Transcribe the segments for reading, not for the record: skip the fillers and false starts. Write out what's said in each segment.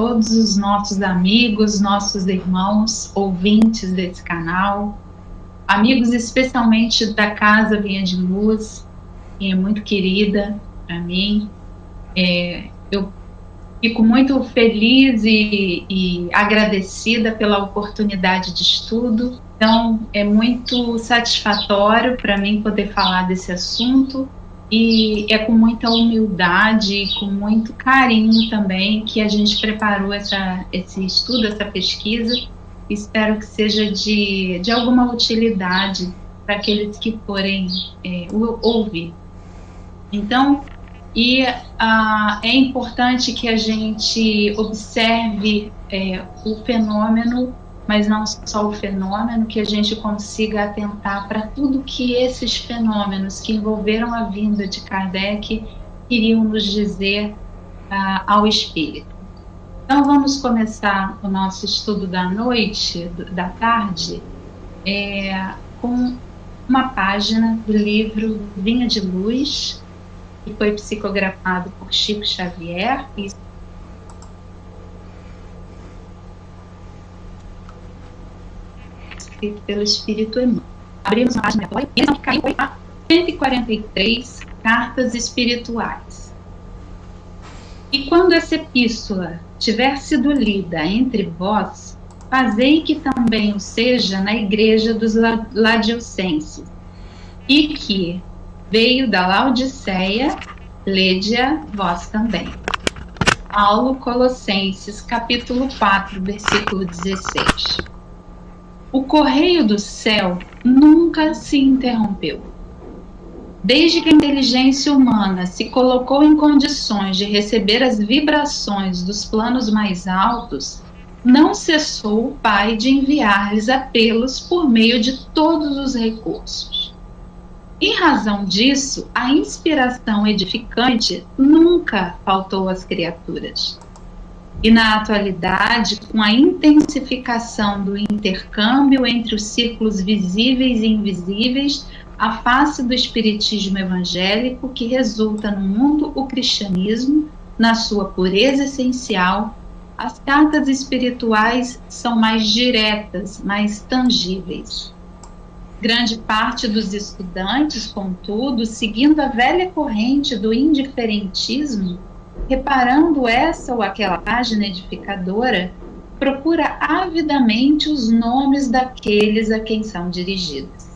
todos os nossos amigos, nossos irmãos, ouvintes desse canal, amigos especialmente da Casa Vinha de Luz, que é muito querida para mim. Eu fico muito feliz e agradecida pela oportunidade de estudo. Então, é muito satisfatório para mim poder falar desse assunto, e é com muita humildade e com muito carinho também que a gente preparou esse estudo, essa pesquisa. Espero que seja de alguma utilidade para aqueles que forem ouvir. Então, é importante que a gente observe o fenômeno, mas não só o fenômeno, que a gente consiga atentar para tudo que esses fenômenos que envolveram a vinda de Kardec queriam nos dizer ao espírito. Então, vamos começar o nosso estudo da noite, da tarde, com uma página do livro Vinha de Luz, que foi psicografado por Chico Xavier e escrito pelo Espírito Emmanuel. Abrimos a página agora e caiu a 143 Cartas Espirituais. E quando essa epístola tiver sido lida entre vós, fazei que também o seja na igreja dos Laodicenses, e que veio da Laodiceia, lede-a vós também. Paulo, Colossenses, capítulo 4, versículo 16. O correio do céu nunca se interrompeu. Desde que a inteligência humana se colocou em condições de receber as vibrações dos planos mais altos, não cessou o Pai de enviar-lhes apelos por meio de todos os recursos. Em razão disso, a inspiração edificante nunca faltou às criaturas. E na atualidade, com a intensificação do intercâmbio entre os círculos visíveis e invisíveis, a face do espiritismo evangélico que resulta no mundo o cristianismo, na sua pureza essencial, as cartas espirituais são mais diretas, mais tangíveis. Grande parte dos estudantes, contudo, seguindo a velha corrente do indiferentismo, reparando essa ou aquela página edificadora, procura avidamente os nomes daqueles a quem são dirigidos.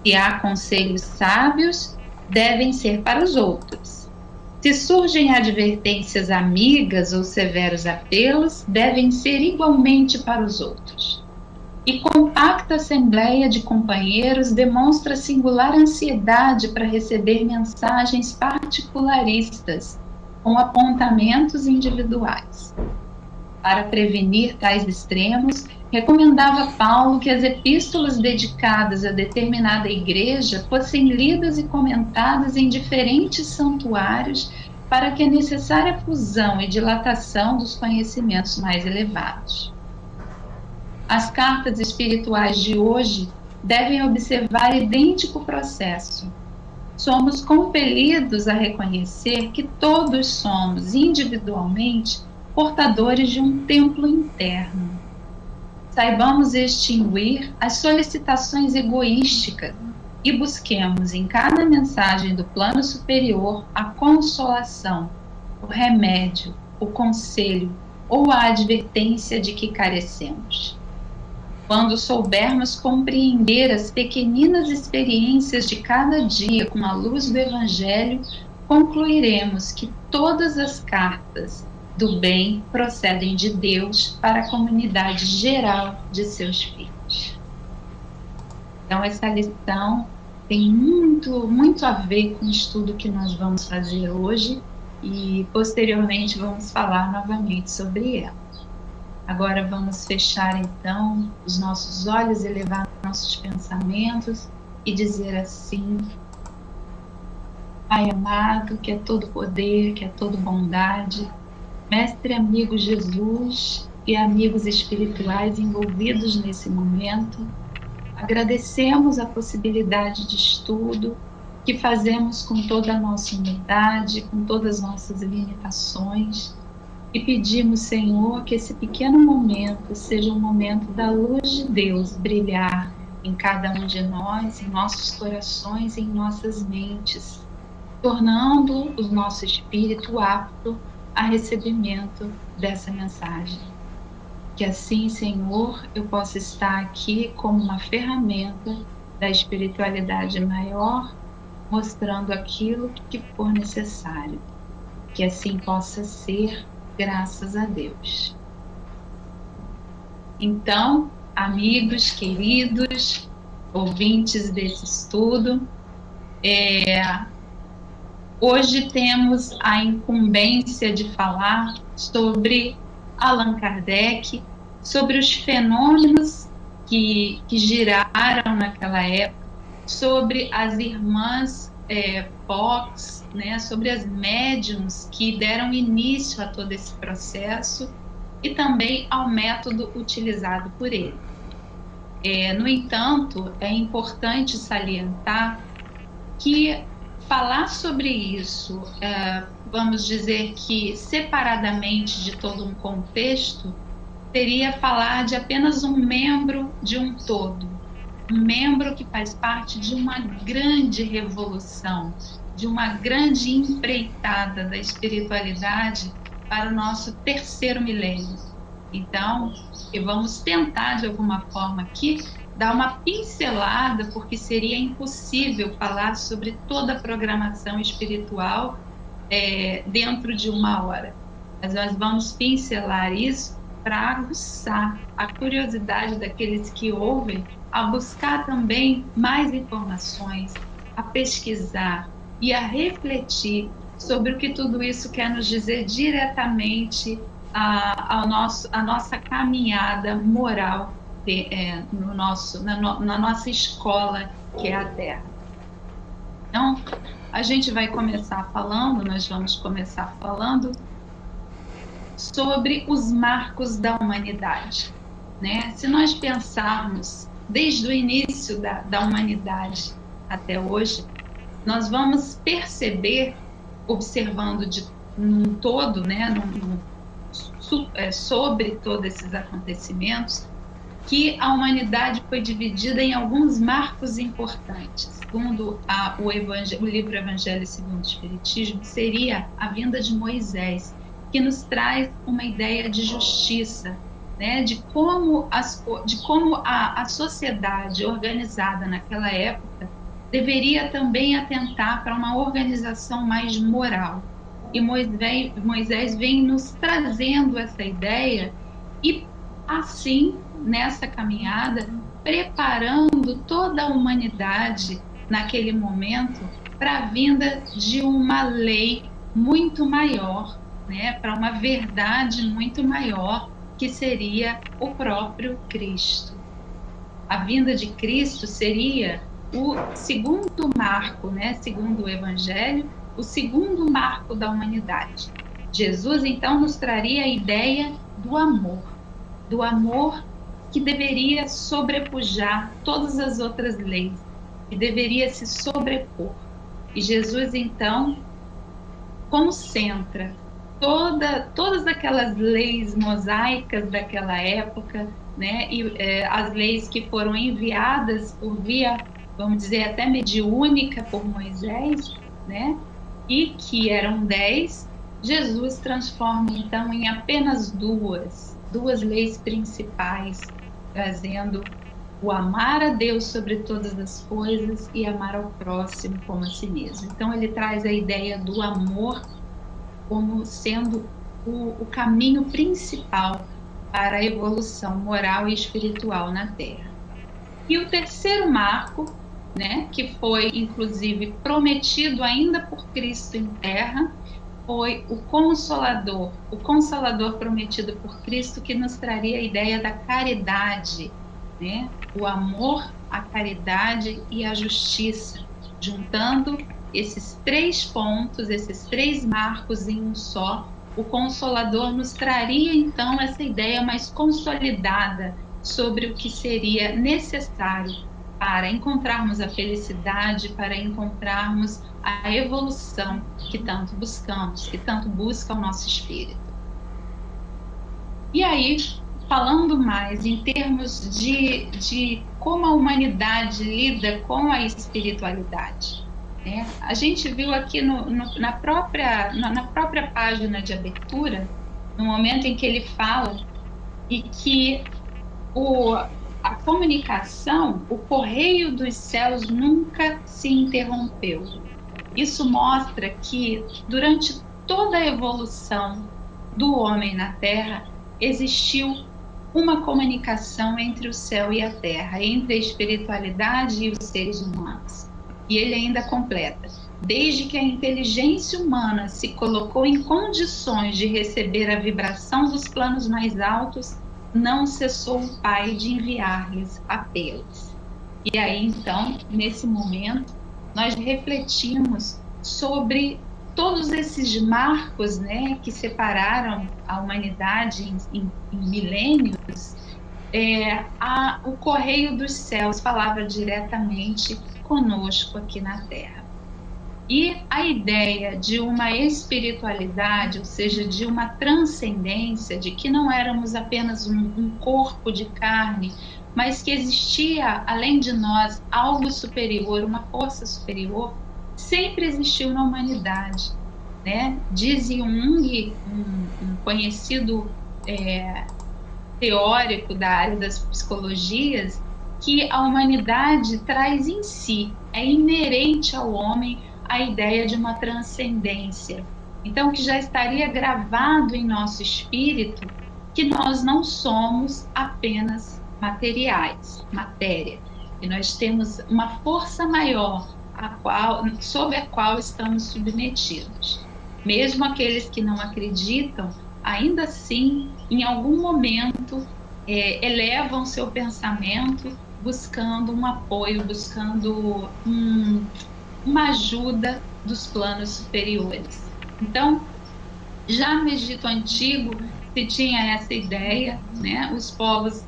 Se há conselhos sábios, devem ser para os outros. Se surgem advertências amigas ou severos apelos, devem ser igualmente para os outros. E compacta assembleia de companheiros demonstra singular ansiedade para receber mensagens particularistas, com apontamentos individuais. Para prevenir tais extremos, recomendava Paulo que as epístolas dedicadas a determinada igreja fossem lidas e comentadas em diferentes santuários para que a necessária fusão e dilatação dos conhecimentos mais elevados. As cartas espirituais de hoje devem observar idêntico processo. Somos compelidos a reconhecer que todos somos, individualmente, portadores de um templo interno. Saibamos extinguir as solicitações egoísticas e busquemos em cada mensagem do plano superior a consolação, o remédio, o conselho ou a advertência de que carecemos. Quando soubermos compreender as pequeninas experiências de cada dia com a luz do Evangelho, concluiremos que todas as cartas do bem procedem de Deus para a comunidade geral de seus filhos. Então, essa lição tem muito a ver com o estudo que nós vamos fazer hoje e, posteriormente, vamos falar novamente sobre ela. Agora vamos fechar, então, os nossos olhos, elevar nossos pensamentos e dizer assim: Pai amado, que é todo poder, que é toda bondade, Mestre amigo Jesus e amigos espirituais envolvidos nesse momento, agradecemos a possibilidade de estudo que fazemos com toda a nossa humildade, com todas as nossas limitações, E pedimos, Senhor, que esse pequeno momento seja um momento da luz de Deus brilhar em cada um de nós, em nossos corações e em nossas mentes, tornando o nosso espírito apto a recebimento dessa mensagem. Que assim, Senhor, eu possa estar aqui como uma ferramenta da espiritualidade maior, mostrando aquilo que for necessário. Que assim possa ser, graças a Deus. Então, amigos, queridos, ouvintes desse estudo, hoje temos a incumbência de falar sobre Allan Kardec, sobre os fenômenos que giraram naquela época, sobre as irmãs Fox, né, sobre as médiums que deram início a todo esse processo e também ao método utilizado por ele. No entanto, é importante salientar que falar sobre isso, vamos dizer que separadamente de todo um contexto, seria falar de apenas um membro de um todo, um membro que faz parte de uma grande revolução, de uma grande empreitada da espiritualidade para o nosso terceiro milênio. Então, vamos tentar de alguma forma aqui dar uma pincelada, porque seria impossível falar sobre toda a programação espiritual dentro de uma hora. Mas nós vamos pincelar isso para aguçar a curiosidade daqueles que ouvem a buscar também mais informações, a pesquisar e a refletir sobre o que tudo isso quer nos dizer diretamente a nossa caminhada moral na nossa escola, que é a Terra. Então, nós vamos começar falando sobre os marcos da humanidade, né? Se nós pensarmos desde o início da humanidade até hoje, nós vamos perceber, observando num todo, né, sobre todos esses acontecimentos, que a humanidade foi dividida em alguns marcos importantes. Segundo o livro Evangelho segundo o Espiritismo, seria a vinda de Moisés, que nos traz uma ideia de justiça, né, de como a sociedade organizada naquela época deveria também atentar para uma organização mais moral. E Moisés vem nos trazendo essa ideia e, assim, nessa caminhada, preparando toda a humanidade naquele momento para a vinda de uma lei muito maior, né, para uma verdade muito maior, que seria o próprio Cristo. A vinda de Cristo seria o segundo marco, né, segundo o Evangelho, o segundo marco da humanidade. Jesus, então, nos traria a ideia do amor que deveria sobrepujar todas as outras leis, que deveria se sobrepor. E Jesus, então, concentra todas aquelas leis mosaicas daquela época, né, e as leis que foram enviadas por via, vamos dizer, até mediúnica por Moisés, né, e que eram 10, Jesus transforma então em apenas duas leis principais, trazendo o amar a Deus sobre todas as coisas e amar ao próximo como a si mesmo. Então ele traz a ideia do amor como sendo o caminho principal para a evolução moral e espiritual na Terra. E o terceiro marco, né, que foi inclusive prometido ainda por Cristo em terra, foi o Consolador prometido por Cristo, que nos traria a ideia da caridade, né? O amor, a caridade e a justiça, juntando esses 3 pontos, esses 3 marcos em um só. O Consolador nos traria então essa ideia mais consolidada sobre o que seria necessário para encontrarmos a felicidade, para encontrarmos a evolução que tanto buscamos, que tanto busca o nosso espírito. E aí, falando mais em termos de como a humanidade lida com a espiritualidade, né? A gente viu aqui na própria página de abertura, no momento em que ele fala e que a comunicação, o correio dos céus nunca se interrompeu. Isso mostra que durante toda a evolução do homem na Terra existiu uma comunicação entre o céu e a terra, entre a espiritualidade e os seres humanos. E ele ainda completa: desde que a inteligência humana se colocou em condições de receber a vibração dos planos mais altos, não cessou o Pai de enviar-lhes apelos. E aí, então, nesse momento, nós refletimos sobre todos esses marcos, né, que separaram a humanidade em milênios. O correio dos céus falava diretamente conosco aqui na Terra. E a ideia de uma espiritualidade, ou seja, de uma transcendência, de que não éramos apenas um corpo de carne, mas que existia, além de nós, algo superior, uma força superior, sempre existiu na humanidade, né? Diz Jung, um conhecido teórico da área das psicologias, que a humanidade traz em si, é inerente ao homem, a ideia de uma transcendência. Então, que já estaria gravado em nosso espírito que nós não somos apenas materiais, matéria, e nós temos uma força maior sob a qual estamos submetidos. Mesmo aqueles que não acreditam, ainda assim, em algum momento, elevam seu pensamento buscando um apoio, buscando uma ajuda dos planos superiores. Então, já no Egito Antigo se tinha essa ideia, né? Os povos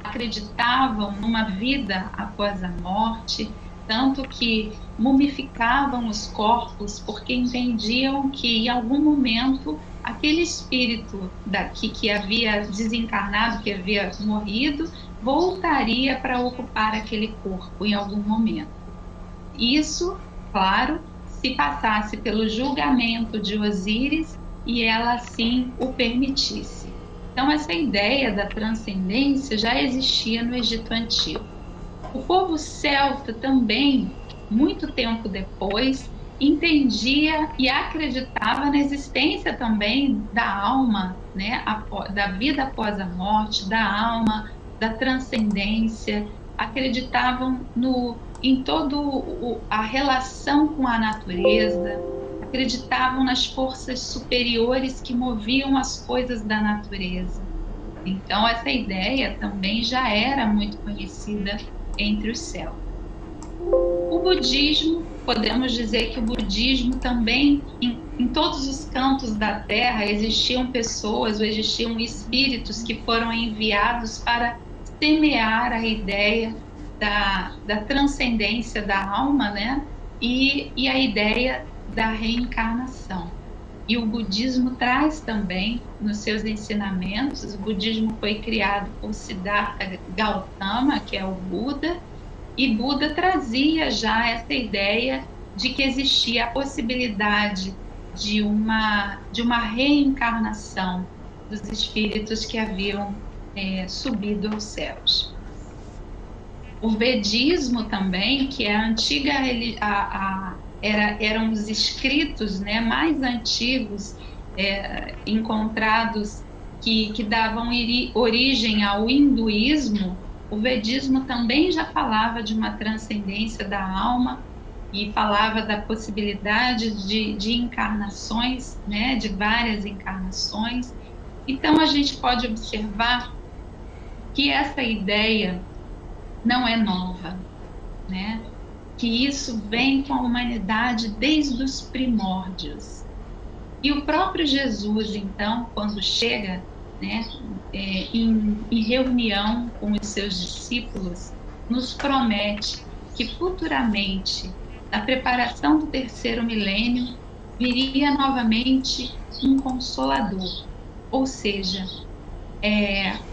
acreditavam numa vida após a morte, tanto que mumificavam os corpos porque entendiam que em algum momento aquele espírito daqui que havia desencarnado, que havia morrido, voltaria para ocupar aquele corpo em algum momento. Isso, claro, se passasse pelo julgamento de Osíris e ela assim o permitisse. Então, essa ideia da transcendência já existia no Egito Antigo. O povo celta também, muito tempo depois, entendia e acreditava na existência também da alma, né, da vida após a morte, da alma, da transcendência, acreditavam em toda a relação com a natureza, acreditavam nas forças superiores que moviam as coisas da natureza. Então, essa ideia também já era muito conhecida entre os celtas. O budismo, podemos dizer que o budismo também, em todos os cantos da Terra, existiam pessoas ou existiam espíritos que foram enviados para semear a ideia da transcendência da alma, né? E a ideia da reencarnação. E o budismo traz também nos seus ensinamentos, o budismo foi criado por Siddhartha Gautama, que é o Buda, e Buda trazia já essa ideia de que existia a possibilidade de uma reencarnação dos espíritos que haviam subido aos céus. O Vedismo também, que é a antiga eram os escritos, né, mais antigos encontrados que davam origem ao hinduísmo. O Vedismo também já falava de uma transcendência da alma e falava da possibilidade de encarnações, né, de várias encarnações. Então a gente pode observar que essa ideia não é nova, né? Que isso vem com a humanidade desde os primórdios. E o próprio Jesus, então, quando chega, né, em reunião com os seus discípulos, nos promete que futuramente, na preparação do terceiro milênio, viria novamente um Consolador, ou seja,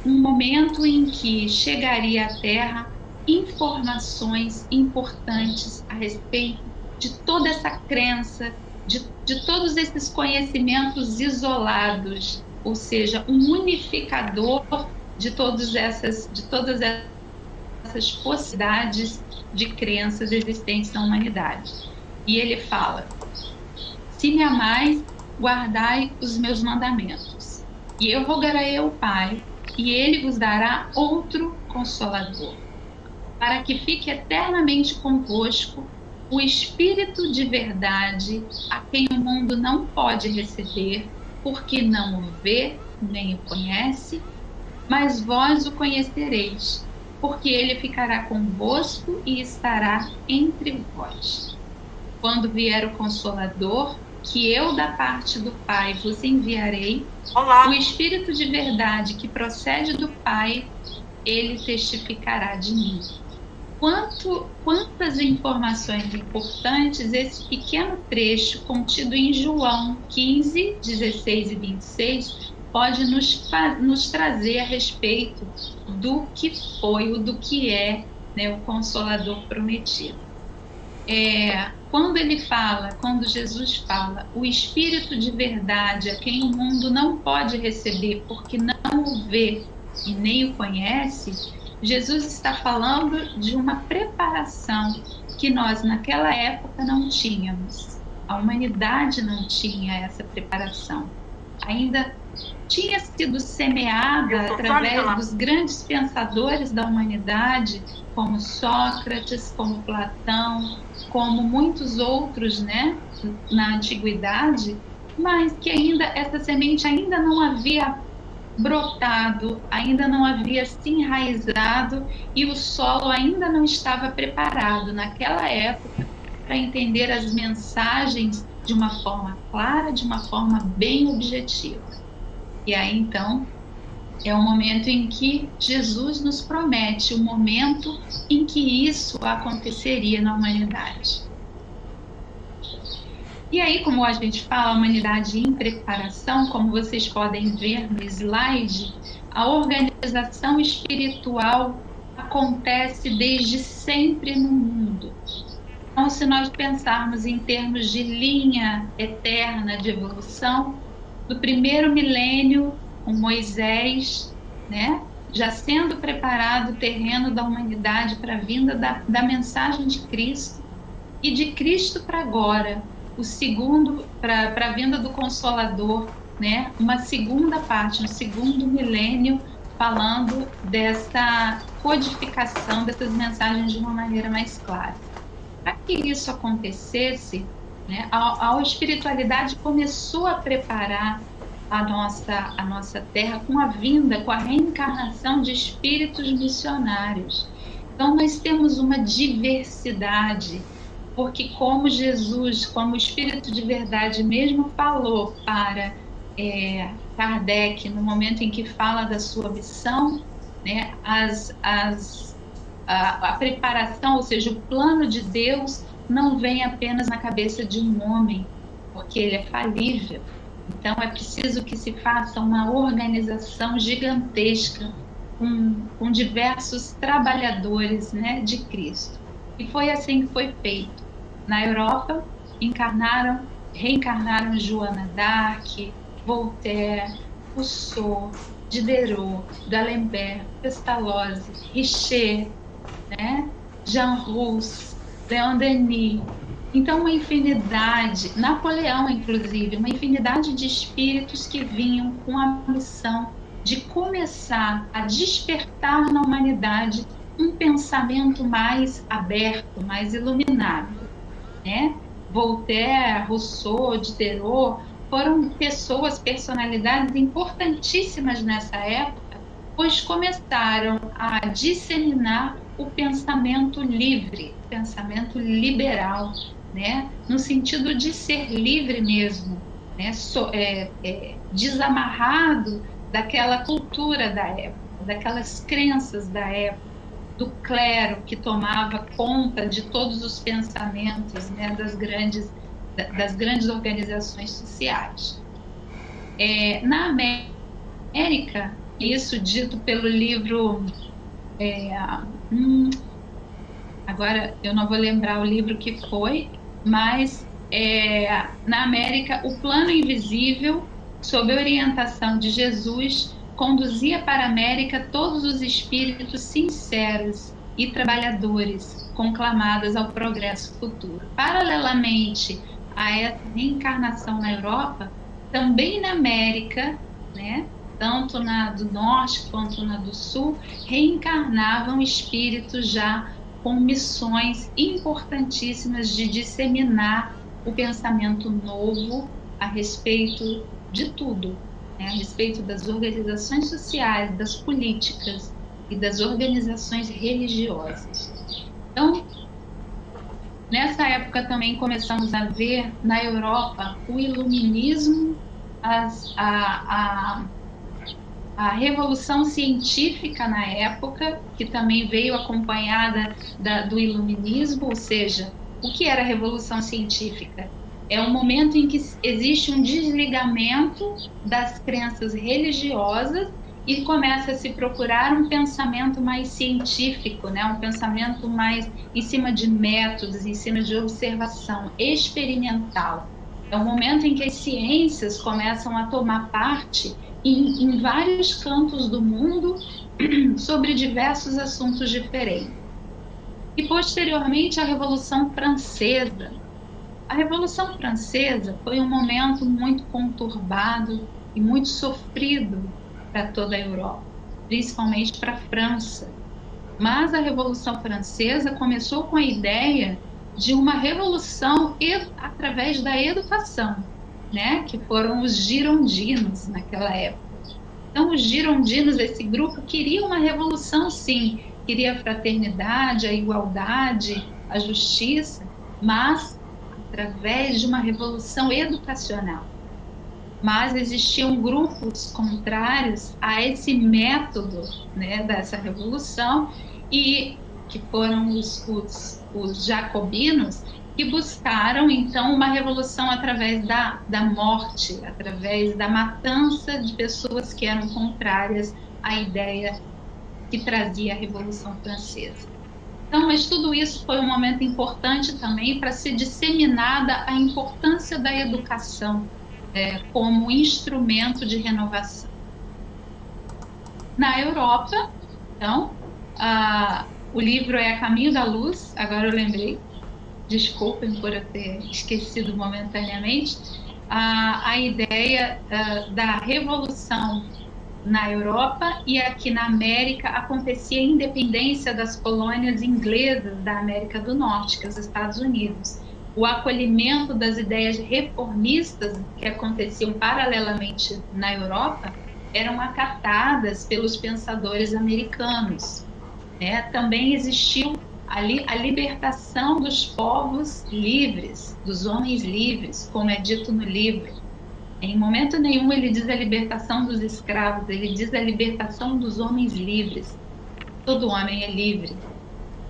um momento em que chegaria à Terra informações importantes a respeito de toda essa crença, de todos esses conhecimentos isolados, ou seja, um unificador de todas essas possibilidades de crenças existentes na humanidade. E ele fala: se me amais, guardai os meus mandamentos. E eu rogarei ao Pai, e ele vos dará outro Consolador, para que fique eternamente convosco o Espírito de verdade, a quem o mundo não pode receber, porque não o vê nem o conhece, mas vós o conhecereis, porque ele ficará convosco e estará entre vós. Quando vier o Consolador, que eu da parte do Pai vos enviarei, o Espírito de verdade que procede do Pai, ele testificará de mim. Quantas informações importantes esse pequeno trecho contido em João 15, 16 e 26 pode nos trazer a respeito do que foi, ou do que é, né, o Consolador prometido. Quando Jesus fala, o Espírito de verdade, a quem o mundo não pode receber, porque não o vê e nem o conhece, Jesus está falando de uma preparação que nós naquela época não tínhamos. A humanidade não tinha essa preparação. Ainda tinha sido semeada através dos grandes pensadores da humanidade, como Sócrates, como Platão, como muitos outros, né, na antiguidade, mas que ainda essa semente ainda não havia brotado, ainda não havia se enraizado e o solo ainda não estava preparado naquela época para entender as mensagens de uma forma clara, de uma forma bem objetiva. E aí então é o momento em que Jesus nos promete o momento em que isso aconteceria na humanidade. E aí, como a gente fala, a humanidade em preparação, como vocês podem ver no slide, a organização espiritual acontece desde sempre no mundo. Então, se nós pensarmos em termos de linha eterna de evolução, do primeiro milênio, com Moisés, né, já sendo preparado o terreno da humanidade para a vinda da mensagem de Cristo, e de Cristo para agora, o segundo, para a vinda do Consolador, né, uma segunda parte, um segundo milênio, falando dessa codificação dessas mensagens de uma maneira mais clara. Para que isso acontecesse, né, a espiritualidade começou a preparar a nossa terra com a vinda, com a reencarnação de espíritos missionários. Então nós temos uma diversidade, porque como Jesus, como o Espírito de verdade mesmo falou para Kardec no momento em que fala da sua missão, né, a preparação, ou seja, o plano de Deus não vem apenas na cabeça de um homem, porque ele é falível. Então é preciso que se faça uma organização gigantesca com diversos trabalhadores, né, de Cristo. E foi assim que foi feito. Na Europa, reencarnaram Joana d'Arc, Voltaire, Rousseau, Diderot, D'Alembert, Pestalozzi, Richer, né, Jean Rousse, Leon Denis. Então, uma infinidade, Napoleão, inclusive, uma infinidade de espíritos que vinham com a missão de começar a despertar na humanidade um pensamento mais aberto, mais iluminado, né? Voltaire, Rousseau, Diderot foram personalidades importantíssimas nessa época, pois começaram a disseminar o pensamento livre, o pensamento liberal, né? No sentido de ser livre mesmo, né? Desamarrado daquela cultura da época, daquelas crenças da época, do clero que tomava conta de todos os pensamentos, né, das grandes organizações sociais. Na América, isso dito pelo livro... agora eu não vou lembrar o livro que foi, mas na América, o plano invisível, sob a orientação de Jesus, conduzia para a América todos os espíritos sinceros e trabalhadores, conclamados ao progresso futuro. Paralelamente a essa reencarnação na Europa, também na América, né, tanto na do Norte quanto na do Sul, reencarnavam espíritos já com missões importantíssimas de disseminar o pensamento novo a respeito de tudo, né? A respeito das organizações sociais, das políticas e das organizações religiosas. Então, nessa época também começamos a ver na Europa o iluminismo, a revolução científica na época, que também veio acompanhada do iluminismo, ou seja, o que era a revolução científica? É um momento em que existe um desligamento das crenças religiosas e começa a se procurar um pensamento mais científico, né? Um pensamento mais em cima de métodos, em cima de observação experimental. É um momento em que as ciências começam a tomar parte em vários cantos do mundo sobre diversos assuntos diferentes. E posteriormente a Revolução Francesa. A Revolução Francesa foi um momento muito conturbado e muito sofrido para toda a Europa, principalmente para a França. Mas a Revolução Francesa começou com a ideia de uma revolução através da educação, né, que foram os girondinos naquela época. Então, os girondinos, esse grupo, queria uma revolução, sim, queria a fraternidade, a igualdade, a justiça, mas através de uma revolução educacional. Mas existiam grupos contrários a esse método, né, dessa revolução, e que foram os jacobinos, que buscaram, então, uma revolução através da morte, através da matança de pessoas que eram contrárias à ideia que trazia a Revolução Francesa. Então, mas tudo isso foi um momento importante também para ser disseminada a importância da educação como instrumento de renovação. Na Europa, então, o livro é A Caminho da Luz, agora eu lembrei, desculpem por eu ter esquecido momentaneamente, a ideia da revolução na Europa, e aqui na América acontecia a independência das colônias inglesas da América do Norte, que é os Estados Unidos. O acolhimento das ideias reformistas que aconteciam paralelamente na Europa eram acatadas pelos pensadores americanos, né? Também existiu ali a libertação dos povos livres, dos homens livres, como é dito no livro. Em momento nenhum ele diz a libertação dos escravos, ele diz a libertação dos homens livres. Todo homem é livre.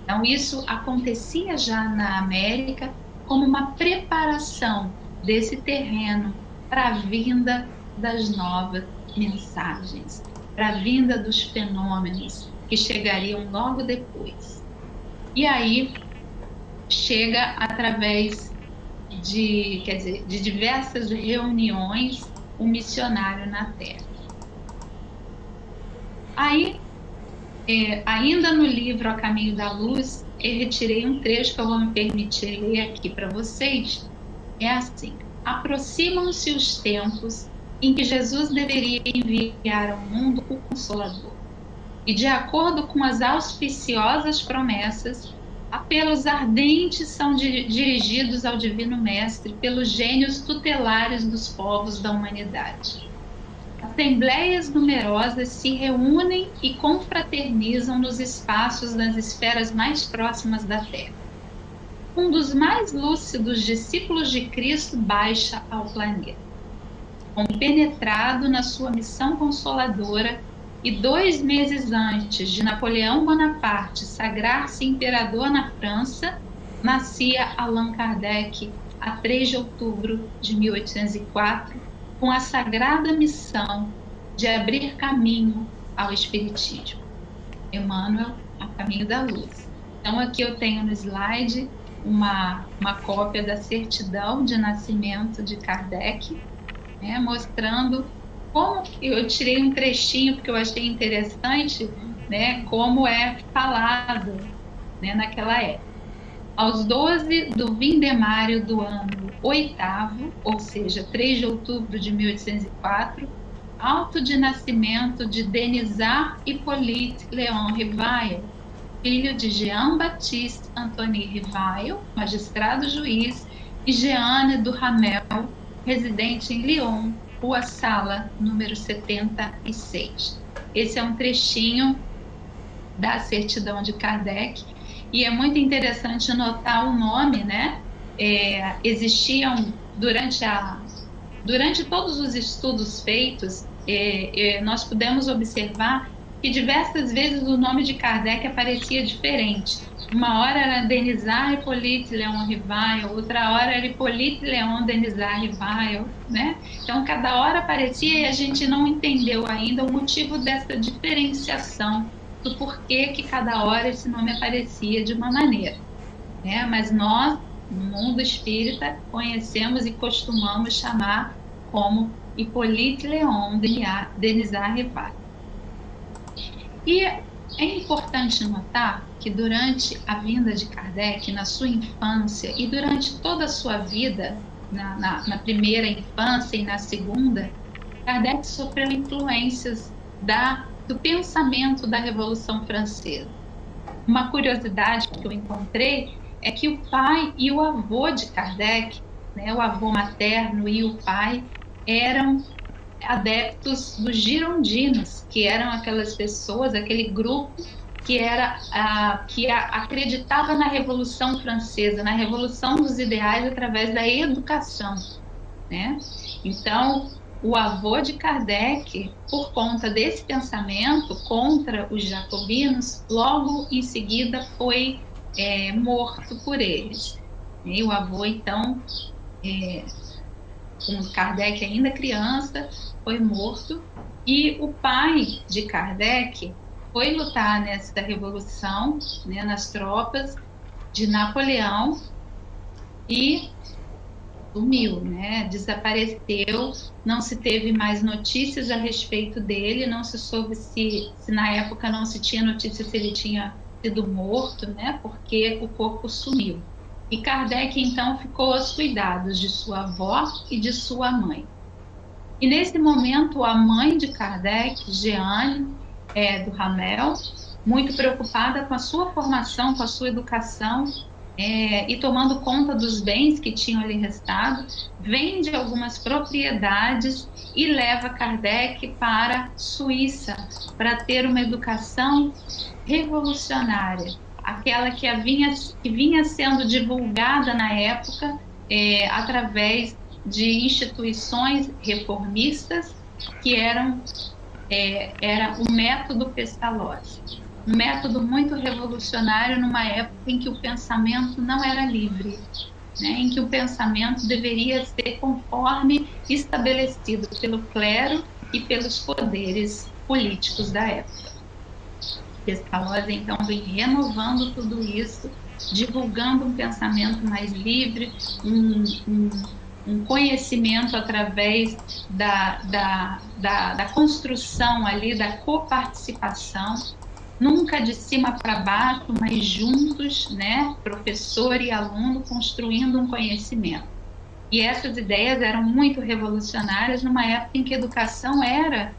Então isso acontecia já na América como uma preparação desse terreno para a vinda das novas mensagens, para a vinda dos fenômenos que chegariam logo depois. E aí chega através de diversas reuniões um missionário na Terra. Aí, ainda no livro A Caminho da Luz, eu retirei um trecho que eu vou me permitir ler aqui para vocês. É assim: aproximam-se os tempos em que Jesus deveria enviar ao mundo o Consolador. E, de acordo com as auspiciosas promessas, apelos ardentes são dirigidos ao Divino Mestre pelos gênios tutelares dos povos da humanidade. Assembleias numerosas se reúnem e confraternizam nos espaços das esferas mais próximas da Terra. Um dos mais lúcidos discípulos de Cristo baixa ao planeta. Compenetrado na sua missão consoladora, e 2 meses antes de Napoleão Bonaparte sagrar-se imperador na França, nascia Allan Kardec, a 3 de outubro de 1804, com a sagrada missão de abrir caminho ao Espiritismo. Emmanuel, A Caminho da Luz. Então aqui eu tenho no slide uma cópia da certidão de nascimento de Kardec, né, mostrando como, eu tirei um trechinho porque eu achei interessante, né, como é falado, né, naquela época. Aos 12 do vindemário do ano 8º, ou seja, 3 de outubro de 1804, auto de nascimento de Denisard Hippolyte Léon Rivail, filho de Jean-Baptiste Antoine Rivail, magistrado juiz, e Jeanne do Ramel, residente em Lyon, Rua Sala, número 76. Esse é um trechinho da certidão de Kardec, e é muito interessante notar o nome, né? Existiam, durante todos os estudos feitos, nós pudemos observar que diversas vezes o nome de Kardec aparecia diferente. Uma hora era Denisard Hippolyte Léon Rivail, outra hora era Hippolyte Léon Denisard Rivail, né? Então, cada hora aparecia e a gente não entendeu ainda o motivo dessa diferenciação, do porquê que cada hora esse nome aparecia de uma maneira, né? Mas nós, no mundo espírita, conhecemos e costumamos chamar como Hippolyte Léon Denisard Rivail. E é importante notar que durante a vinda de Kardec, na sua infância e durante toda a sua vida, na primeira infância e na segunda, Kardec sofreu influências do pensamento da Revolução Francesa. Uma curiosidade que eu encontrei é que o pai e o avô de Kardec, né, o avô materno e o pai, eram adeptos dos girondinos, que eram aquelas pessoas, aquele grupo que acreditava na Revolução Francesa, na revolução dos ideais através da educação, né? Então, o avô de Kardec, por conta desse pensamento contra os jacobinos, logo em seguida foi morto por eles. E o avô, então, com Kardec ainda criança, foi morto, e o pai de Kardec foi lutar nessa revolução, né, nas tropas de Napoleão, e sumiu, né, desapareceu, não se teve mais notícias a respeito dele, não se soube se na época não se tinha notícia se ele tinha sido morto, né, porque o corpo sumiu. E Kardec, então, ficou aos cuidados de sua avó e de sua mãe. E nesse momento, a mãe de Kardec, Jeanne do Ramel, muito preocupada com a sua formação, com a sua educação, e tomando conta dos bens que tinham lhe restado, vende algumas propriedades e leva Kardec para a Suíça para ter uma educação revolucionária, aquela que vinha sendo divulgada na época através de instituições reformistas, que era o método Pestalozzi, um método muito revolucionário numa época em que o pensamento não era livre, né, em que o pensamento deveria ser conforme estabelecido pelo clero e pelos poderes políticos da época. Pestalozzi, então, vem renovando tudo isso, divulgando um pensamento mais livre, um conhecimento através da construção ali, da coparticipação, nunca de cima para baixo, mas juntos, né, professor e aluno, construindo um conhecimento. E essas ideias eram muito revolucionárias numa época em que a educação era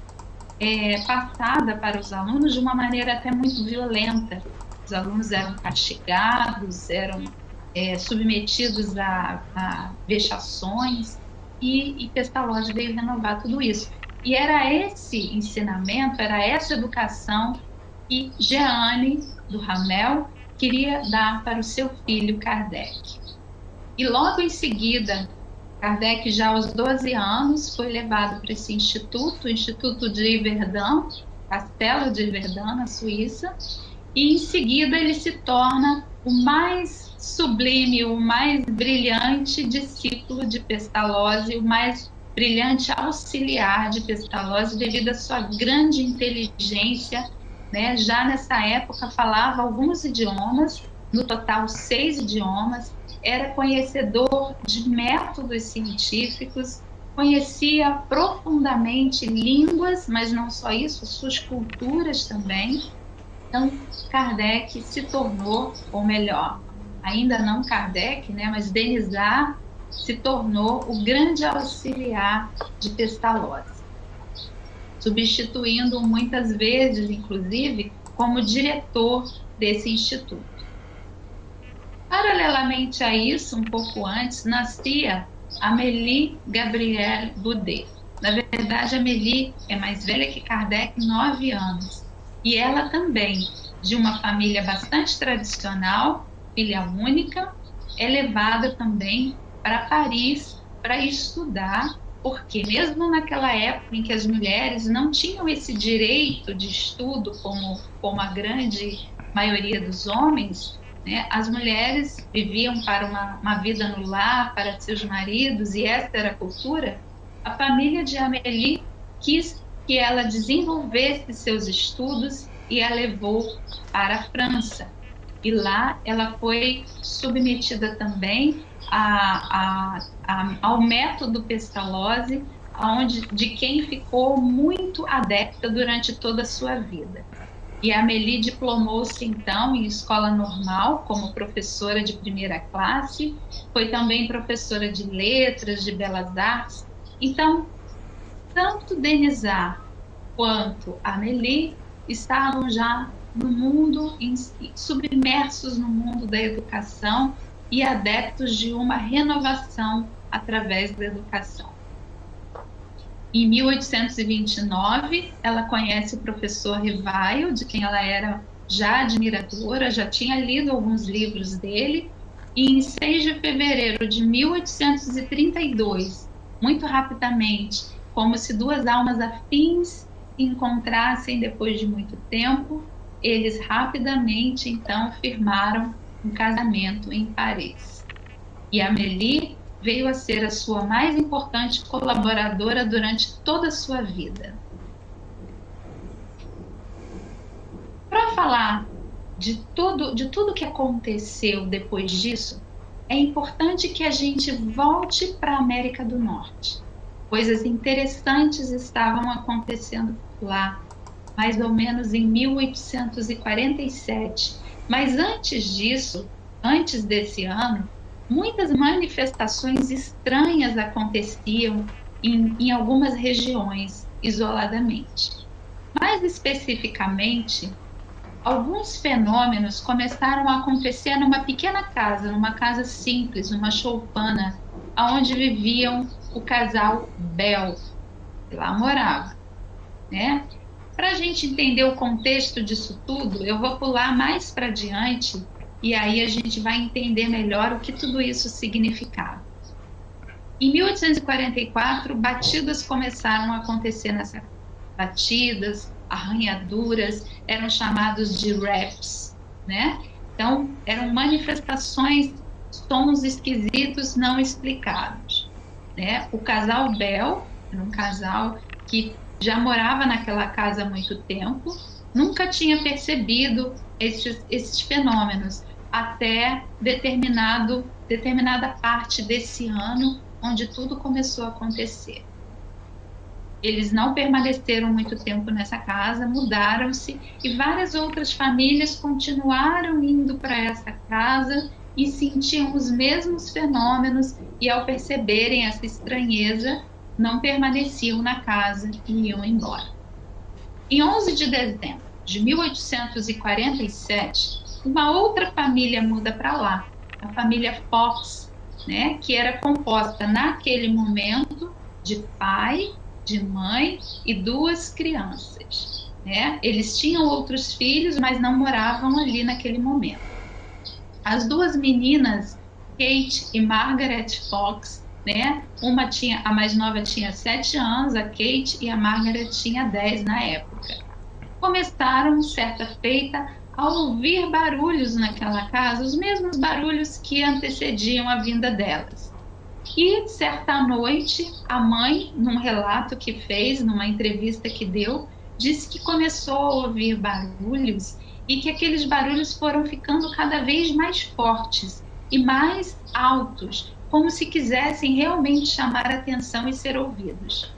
passada para os alunos de uma maneira até muito violenta. Os alunos eram castigados, eram submetidos a vexações, e Pestalozzi veio renovar tudo isso. E era esse ensinamento, era essa educação que Jeanne do Ramel queria dar para o seu filho Kardec. E logo em seguida, Kardec, já aos 12 anos, foi levado para esse instituto, o Instituto de Verdun, Castelo de Verdun, na Suíça, e em seguida ele se torna o mais sublime, o mais brilhante discípulo de Pestalozzi, o mais brilhante auxiliar de Pestalozzi devido à sua grande inteligência, né? Já nessa época falava alguns idiomas, no total 6 idiomas, era conhecedor de métodos científicos, conhecia profundamente línguas, mas não só isso, suas culturas também. Então, Kardec se tornou, ou melhor, ainda não Kardec, né, mas Denisard se tornou o grande auxiliar de Pestalozzi, substituindo muitas vezes, inclusive, como diretor desse instituto. Paralelamente a isso, um pouco antes, nascia Amélie Gabrielle Boudet. Na verdade, Amélie é mais velha que Kardec, 9 anos. E ela também, de uma família bastante tradicional, filha única, é levada também para Paris para estudar, porque mesmo naquela época em que as mulheres não tinham esse direito de estudo como a grande maioria dos homens, né, as mulheres viviam para uma vida no lar, para seus maridos, e essa era a cultura. A família de Amélie quis que ela desenvolvesse seus estudos e a levou para a França. E lá ela foi submetida também ao método Pestalozzi, de quem ficou muito adepta durante toda a sua vida. E a Amélie diplomou-se, então, em escola normal, como professora de primeira classe, foi também professora de letras, de belas artes. Então, tanto Denisard quanto a Amélie estavam já no mundo, submersos no mundo da educação e adeptos de uma renovação através da educação. Em 1829, ela conhece o professor Rivaio, de quem ela era já admiradora, já tinha lido alguns livros dele, e em 6 de fevereiro de 1832, muito rapidamente, como se duas almas afins se encontrassem depois de muito tempo, eles rapidamente, então, firmaram um casamento em Paris. E Amélie veio a ser a sua mais importante colaboradora durante toda a sua vida. Para falar de tudo que aconteceu depois disso, é importante que a gente volte para a América do Norte. Coisas interessantes estavam acontecendo lá, mais ou menos em 1847. Mas antes disso, antes desse ano, muitas manifestações estranhas aconteciam em algumas regiões, isoladamente. Mais especificamente, alguns fenômenos começaram a acontecer numa pequena casa, numa casa simples, numa choupana, onde viviam o casal Bell, que lá morava, né? Para a gente entender o contexto disso tudo, eu vou pular mais para diante e aí a gente vai entender melhor o que tudo isso significava. Em 1844, batidas começaram a acontecer nessa batidas, arranhaduras, eram chamados de raps, né? Então, eram manifestações, sons esquisitos não explicados, né? O casal Bell era um casal que já morava naquela casa há muito tempo, nunca tinha percebido esses fenômenos até determinada parte desse ano, onde tudo começou a acontecer. Eles não permaneceram muito tempo nessa casa, mudaram-se e várias outras famílias continuaram indo para essa casa e sentiam os mesmos fenômenos e, ao perceberem essa estranheza, não permaneciam na casa e iam embora. Em 11 de dezembro de 1847, uma outra família muda para lá, a família Fox, né, que era composta naquele momento de pai, de mãe e 2 crianças, né? Eles tinham outros filhos, mas não moravam ali naquele momento. As 2 meninas, Kate e Margaret Fox, né? A mais nova tinha 7 anos, a Kate, e a Margaret tinha 10 na época. Começaram, certa feita, a ouvir barulhos naquela casa, os mesmos barulhos que antecediam a vinda delas. E certa noite, a mãe, num relato que fez, numa entrevista que deu, disse que começou a ouvir barulhos e que aqueles barulhos foram ficando cada vez mais fortes e mais altos, como se quisessem realmente chamar a atenção e ser ouvidos.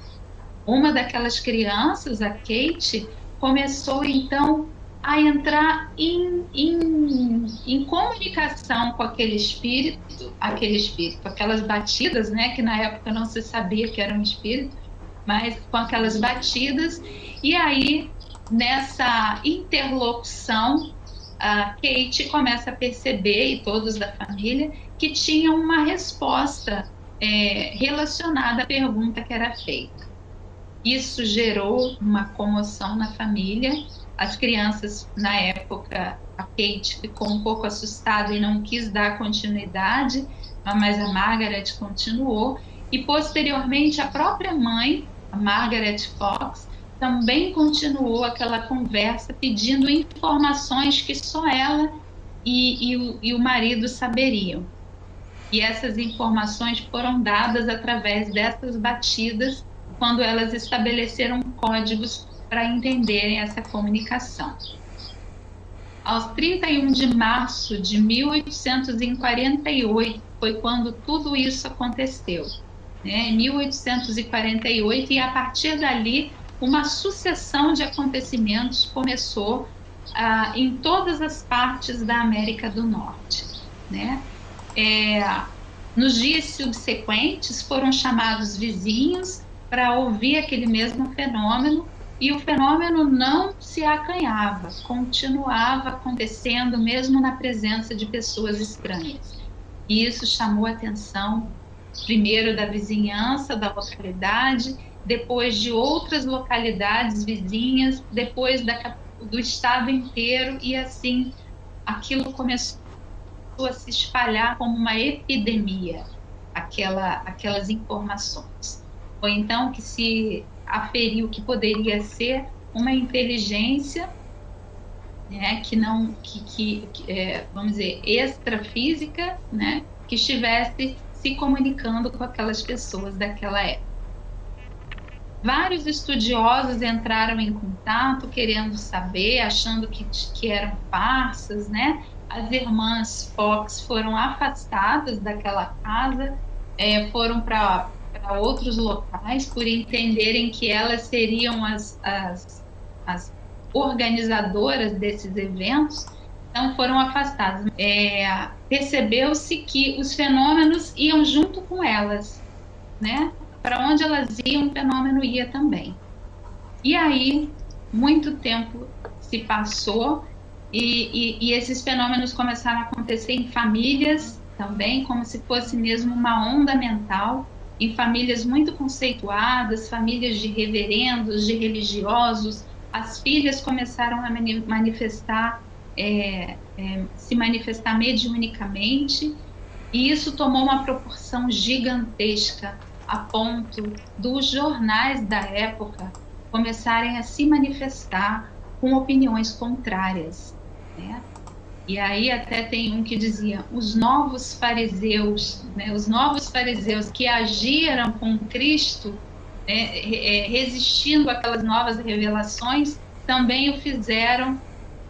Uma daquelas crianças, a Kate, começou então a entrar em comunicação com aquele espírito, aquelas batidas, né, que na época não se sabia que era um espírito, mas com aquelas batidas, e aí nessa interlocução a Kate começa a perceber, e todos da família, que tinham uma resposta relacionada à pergunta que era feita. Isso gerou uma comoção na família. As crianças, na época, a Kate ficou um pouco assustada e não quis dar continuidade, mas a Margaret continuou. E, posteriormente, a própria mãe, a Margaret Fox, também continuou aquela conversa pedindo informações que só ela e o marido saberiam. E essas informações foram dadas através dessas batidas, quando elas estabeleceram códigos para entenderem essa comunicação. Aos 31 de março de 1848 foi quando tudo isso aconteceu, né? Em 1848, e a partir dali uma sucessão de acontecimentos começou em todas as partes da América do Norte, né? Nos dias subsequentes foram chamados vizinhos para ouvir aquele mesmo fenômeno, e o fenômeno não se acanhava, continuava acontecendo mesmo na presença de pessoas estranhas. E isso chamou a atenção primeiro da vizinhança, da localidade, depois de outras localidades vizinhas, depois do estado inteiro, e assim aquilo começou a se espalhar como uma epidemia, aquelas informações. Foi então que se aferiu que poderia ser uma inteligência, né, vamos dizer, extrafísica, né, que estivesse se comunicando com aquelas pessoas daquela época. Vários estudiosos entraram em contato, querendo saber, achando que eram farsas, né? As irmãs Fox foram afastadas daquela casa, foram para outros locais, por entenderem que elas seriam as organizadoras desses eventos, então foram afastadas. Percebeu-se que os fenômenos iam junto com elas, né? Para onde elas iam, o fenômeno ia também. E aí, muito tempo se passou e esses fenômenos começaram a acontecer em famílias também, como se fosse mesmo uma onda mental, em famílias muito conceituadas, famílias de reverendos, de religiosos. As filhas começaram a se manifestar mediunicamente, e isso tomou uma proporção gigantesca, a ponto dos jornais da época começarem a se manifestar com opiniões contrárias, né? E aí até tem um que dizia: os novos fariseus, né, os novos fariseus que agiram com Cristo, né, resistindo àquelas novas revelações, também o fizeram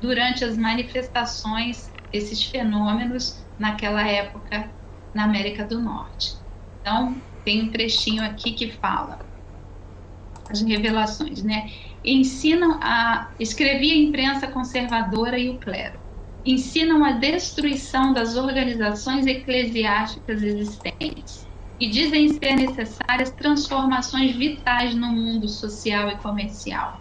durante as manifestações, esses fenômenos naquela época na América do Norte. Então, tem um trechinho aqui que fala as revelações, né? Escrevia a imprensa conservadora e o clero. Ensinam a destruição das organizações eclesiásticas existentes e dizem ser necessárias transformações vitais no mundo social e comercial.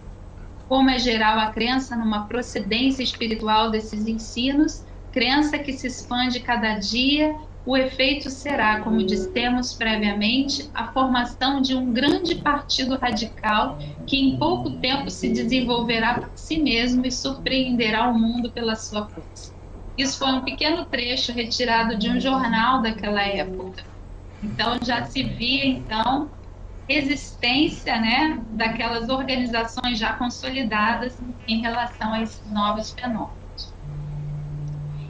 Como é geral a crença numa procedência espiritual desses ensinos, crença que se expande cada dia, o efeito será, como dissemos previamente, a formação de um grande partido radical que em pouco tempo se desenvolverá por si mesmo e surpreenderá o mundo pela sua força. Isso foi um pequeno trecho retirado de um jornal daquela época. Então já se via então resistência, né, daquelas organizações já consolidadas em relação a esses novos fenômenos.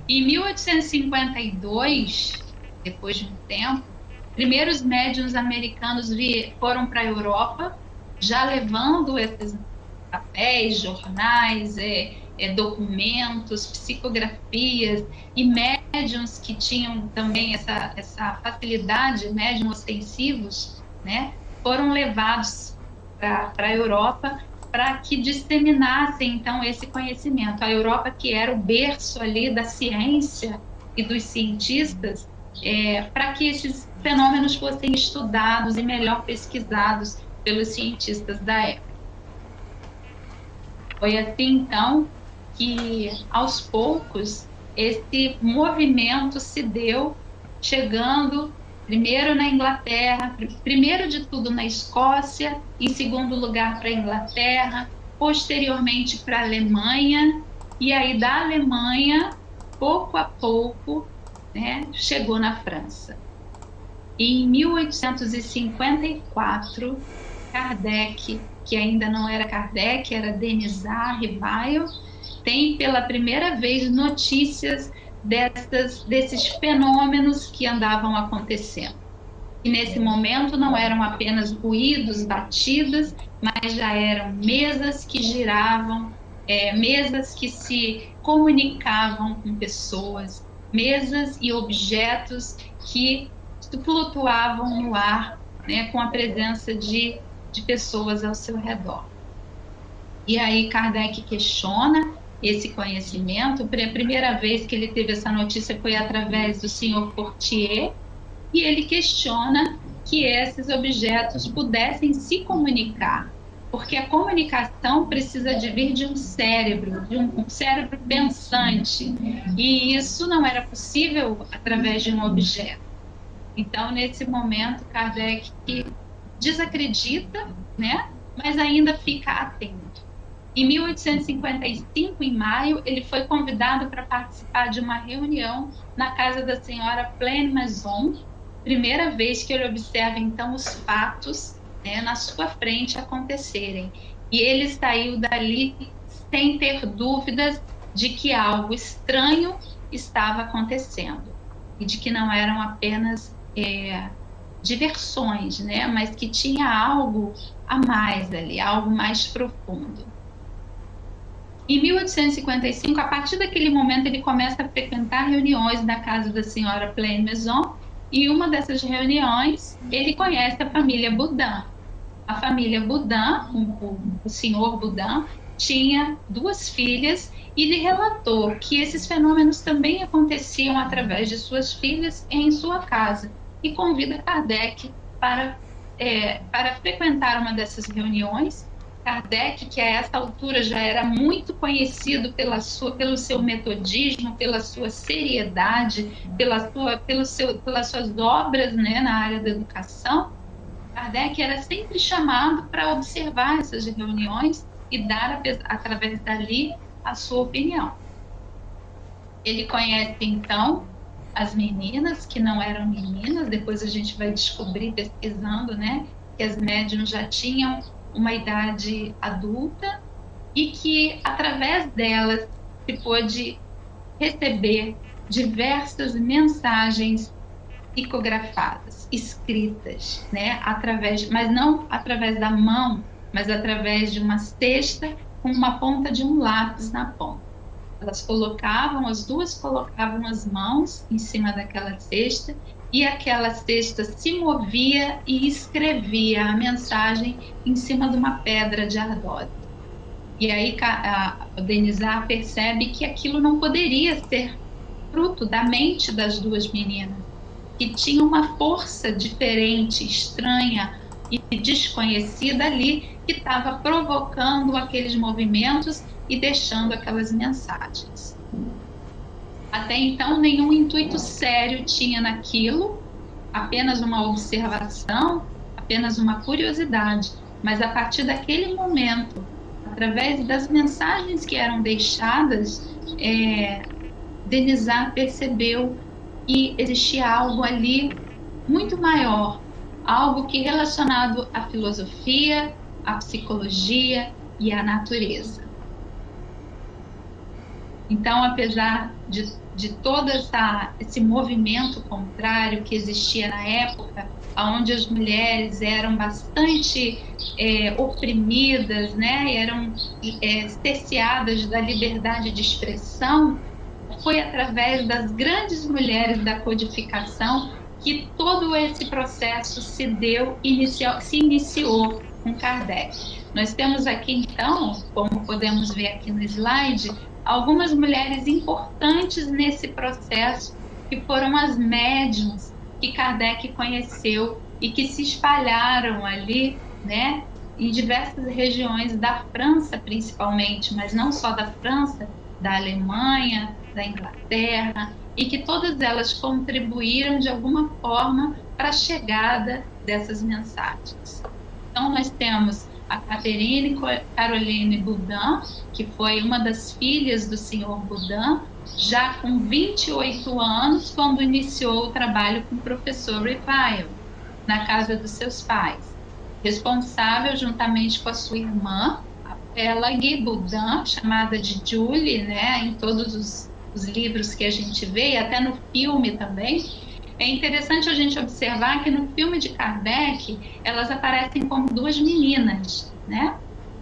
Em 1852, depois de um tempo, Primeiros médiuns americanos foram para a Europa, já levando esses papéis, jornais, documentos, psicografias, e médiuns que tinham também essa facilidade, médiuns ostensivos, né, foram levados para a Europa para que disseminassem, então, esse conhecimento. A Europa, que era o berço ali da ciência e dos cientistas, para que esses fenômenos fossem estudados e melhor pesquisados pelos cientistas da época. Foi assim, então, que, aos poucos, esse movimento se deu, chegando primeiro na Inglaterra, primeiro de tudo na Escócia, em segundo lugar para a Inglaterra, posteriormente para a Alemanha, e aí da Alemanha, pouco a pouco, né, chegou na França. E em 1854, Kardec, que ainda não era Kardec, era Denisard Rivail, tem pela primeira vez notícias desses fenômenos que andavam acontecendo. E nesse momento não eram apenas ruídos, batidas, mas já eram mesas que giravam, mesas que se comunicavam com pessoas, mesas e objetos que flutuavam no ar, né, com a presença de pessoas ao seu redor. E aí Kardec questiona esse conhecimento. A primeira vez que ele teve essa notícia foi através do senhor Portier, e ele questiona que esses objetos pudessem se comunicar, porque a comunicação precisa de vir de um cérebro pensante, e isso não era possível através de um objeto. Então, nesse momento, Kardec desacredita, né, mas ainda fica atento. Em 1855, em maio, ele foi convidado para participar de uma reunião na casa da senhora Pleine-Maison, primeira vez que ele observa, então, os fatos, né, na sua frente acontecerem. E ele saiu dali sem ter dúvidas de que algo estranho estava acontecendo, e de que não eram apenas diversões, né, mas que tinha algo a mais ali, algo mais profundo. Em 1855, a partir daquele momento, ele começa a frequentar reuniões da casa da senhora Pleine-Maison, e uma dessas reuniões, ele conhece a família Boudin. A família Boudin, o senhor Boudin, tinha 2 filhas, e lhe relatou que esses fenômenos também aconteciam através de suas filhas em sua casa, e convida Kardec para frequentar uma dessas reuniões. Kardec, que a essa altura já era muito conhecido pelo seu metodismo, pela sua seriedade, pelas suas obras, né, na área da educação, Kardec era sempre chamado para observar essas reuniões e dar, através dali, a sua opinião. Ele conhece, então, as meninas, que não eram meninas, depois a gente vai descobrir, pesquisando, né, que as médiuns já tinham uma idade adulta, e que através delas se pôde receber diversas mensagens psicografadas, escritas, né, mas não através da mão, mas através de uma cesta com uma ponta de um lápis na ponta. As duas colocavam as mãos em cima daquela cesta, e aquela cesta se movia e escrevia a mensagem em cima de uma pedra de ardósia. E aí o Denisard percebe que aquilo não poderia ser fruto da mente das 2 meninas, que tinha uma força diferente, estranha e desconhecida ali, que estava provocando aqueles movimentos e deixando aquelas mensagens. Até então, nenhum intuito sério tinha naquilo, apenas uma observação, apenas uma curiosidade. Mas a partir daquele momento, através das mensagens que eram deixadas, Denisard percebeu que existia algo ali muito maior, algo que relacionado à filosofia, à psicologia e à natureza. Então, apesar de todo esse movimento contrário que existia na época, onde as mulheres eram bastante oprimidas, né, eram cerceadas da liberdade de expressão, foi através das grandes mulheres da codificação que todo esse processo se iniciou com Kardec. Nós temos aqui, então, como podemos ver aqui no slide, algumas mulheres importantes nesse processo, que foram as médiuns que Kardec conheceu e que se espalharam ali, né, em diversas regiões da França, principalmente, mas não só da França, da Alemanha, da Inglaterra, e que todas elas contribuíram de alguma forma para a chegada dessas mensagens. Então, nós temos a Catherine Caroline Boudin, que foi uma das filhas do Senhor Boudin, já com 28 anos, quando iniciou o trabalho com o professor Rivail, na casa dos seus pais, responsável, juntamente com a sua irmã, a Pélague Boudin, chamada de Julie, né, em todos os livros que a gente vê, e até no filme também. É interessante a gente observar que no filme de Kardec, elas aparecem como duas meninas, né?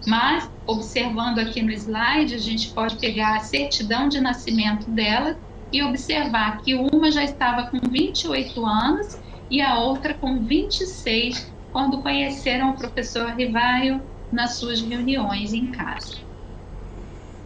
Mas, observando aqui no slide, a gente pode pegar a certidão de nascimento delas e observar que uma já estava com 28 anos e a outra com 26, quando conheceram o professor Rivail nas suas reuniões em casa.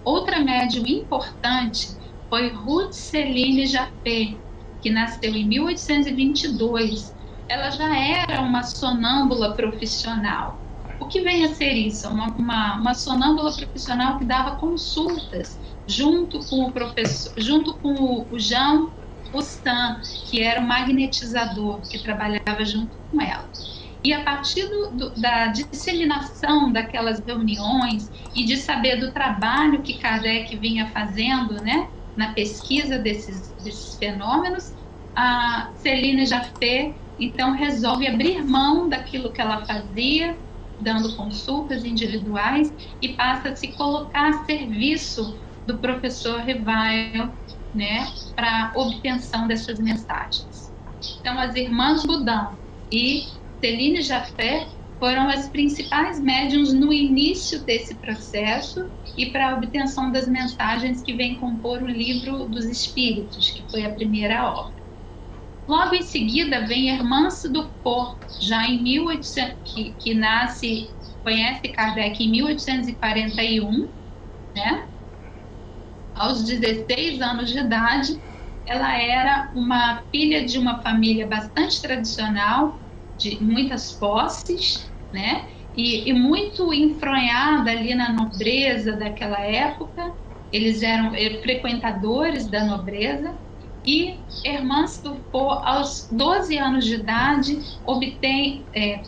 Outra médium importante foi Ruth Céline Jaffé, que nasceu em 1822. Ela já era uma sonâmbula profissional. O que vem a ser isso? Uma sonâmbula profissional que dava consultas junto com o professor, junto com o Jean Rostand, que era o magnetizador que trabalhava junto com ela. E a partir da disseminação daquelas reuniões e de saber do trabalho que Kardec vinha fazendo, né, na pesquisa desses fenômenos, a Céline Jaffé, então, resolve abrir mão daquilo que ela fazia, dando consultas individuais, e passa a se colocar a serviço do professor Rivail, né, para obtenção dessas mensagens. Então, as irmãs Boudin e Céline Jaffé foram as principais médiums no início desse processo e para a obtenção das mensagens que vem compor o Livro dos Espíritos, que foi a primeira obra. Logo em seguida vem Hermance Dupont, já em 1800, que conhece Kardec em 1841, né? Aos 16 anos de idade, ela era uma filha de uma família bastante tradicional, de muitas posses, né? E muito enfronhada ali na nobreza daquela época. Eles eram frequentadores da nobreza. E Hermance Dupont, aos 12 anos de idade,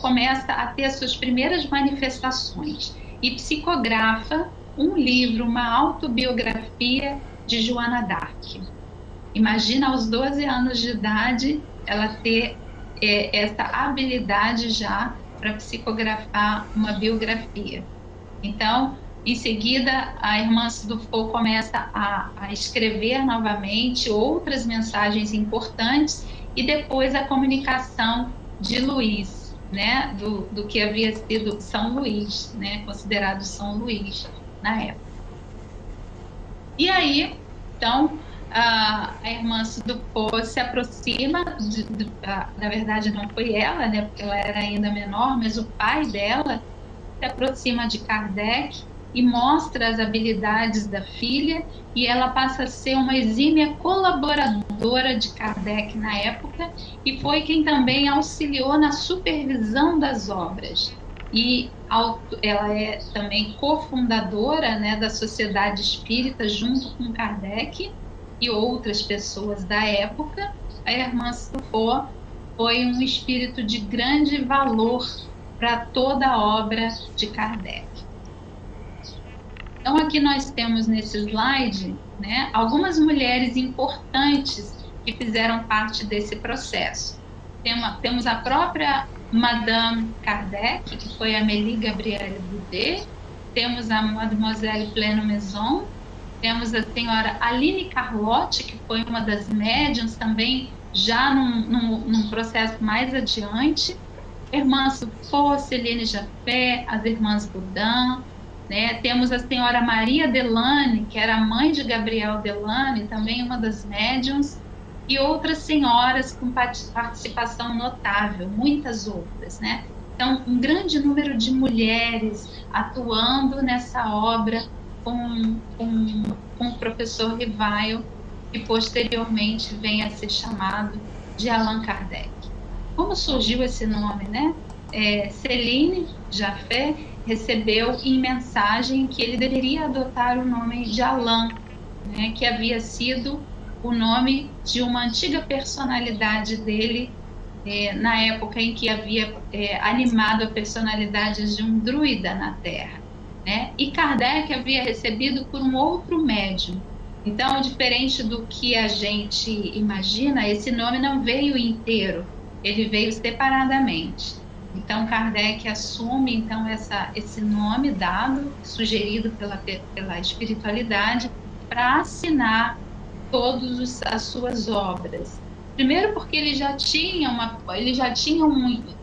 começa a ter suas primeiras manifestações e psicografa um livro, uma autobiografia de Joana d'Arc. Imagina, aos 12 anos de idade, ela ter essa habilidade já para psicografar uma biografia. Então, em seguida, a Hermance Dupont começa a escrever novamente outras mensagens importantes e depois a comunicação de Luís, né, do que havia sido São Luís, né, considerado São Luís na época. E aí, então, a Hermance Dupont se aproxima, na verdade não foi ela, né, porque ela era ainda menor, mas o pai dela se aproxima de Kardec e mostra as habilidades da filha, e ela passa a ser uma exímia colaboradora de Kardec na época, e foi quem também auxiliou na supervisão das obras. E ela é também cofundadora, né, da Sociedade Espírita junto com Kardec e outras pessoas da época. A Hermance Dupont foi um espírito de grande valor para toda a obra de Kardec. Então, aqui nós temos nesse slide, né, algumas mulheres importantes que fizeram parte desse processo. Temos a própria Madame Kardec, que foi a Amélie Gabrielle Boudet, temos a Mademoiselle Pleno Maison, Temos a senhora Aline Carlotti, que foi uma das médiuns também, já num processo mais adiante. Irmã Sufô, Celine Jafé, as irmãs Budan, né? Temos a senhora Maria Delane, que era a mãe de Gabriel Delane, também uma das médiuns, e outras senhoras com participação notável, muitas outras, né? Então, um grande número de mulheres atuando nessa obra com o professor Rivaio, que posteriormente vem a ser chamado de Allan Kardec. Como surgiu esse nome, né? Celine Jafé recebeu em mensagem que ele deveria adotar o nome de Allan, né? Que havia sido o nome de uma antiga personalidade dele, na época em que havia animado a personalidade de um druida na Terra, né? E Kardec havia recebido por um outro médium. Então, diferente do que a gente imagina, esse nome não veio inteiro, ele veio separadamente. Então, Kardec assume então esse nome dado, sugerido pela espiritualidade, para assinar todas as suas obras. Primeiro porque ele já tinha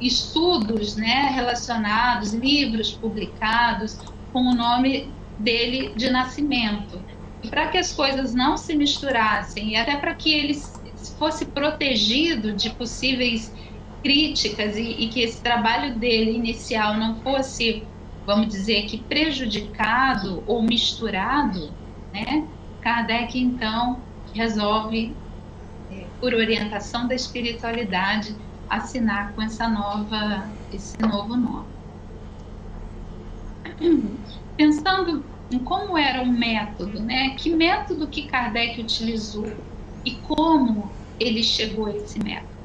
estudos, né, relacionados, livros publicados com o nome dele de nascimento. E para que as coisas não se misturassem e até para que ele fosse protegido de possíveis críticas e que esse trabalho dele inicial não fosse, vamos dizer, que prejudicado ou misturado, né? Kardec então resolve, por orientação da espiritualidade, assinar com esse novo nome. Pensando em como era o método, né? Que método que Kardec utilizou e como ele chegou a esse método.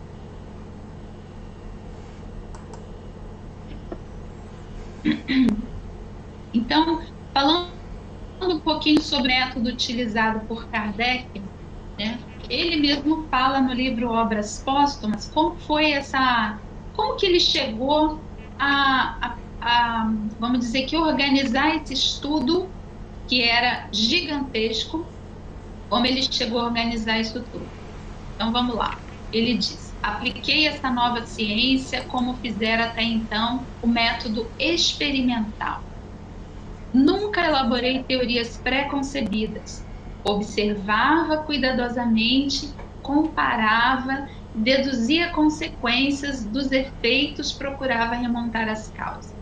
Então, falando um pouquinho sobre o método utilizado por Kardec, né? Ele mesmo fala no livro Obras Póstumas como que ele chegou a vamos dizer que organizar esse estudo que era gigantesco, como ele chegou a organizar isso tudo. Então vamos lá. Ele diz: apliquei essa nova ciência como fizera até então o método experimental. Nunca elaborei teorias pré-concebidas. Observava cuidadosamente, comparava, deduzia consequências dos efeitos, procurava remontar as causas.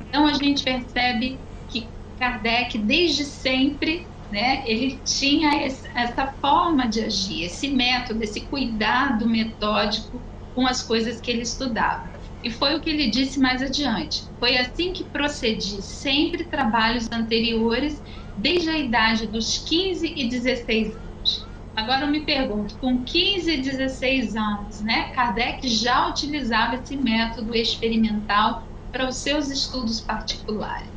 Então a gente percebe que Kardec, desde sempre, né, ele tinha essa forma de agir, esse método, esse cuidado metódico com as coisas que ele estudava. E foi o que ele disse mais adiante. Foi assim que procedi, sempre trabalhos anteriores, desde a idade dos 15 e 16 anos. Agora eu me pergunto, com 15 e 16 anos, né, Kardec já utilizava esse método experimental para os seus estudos particulares.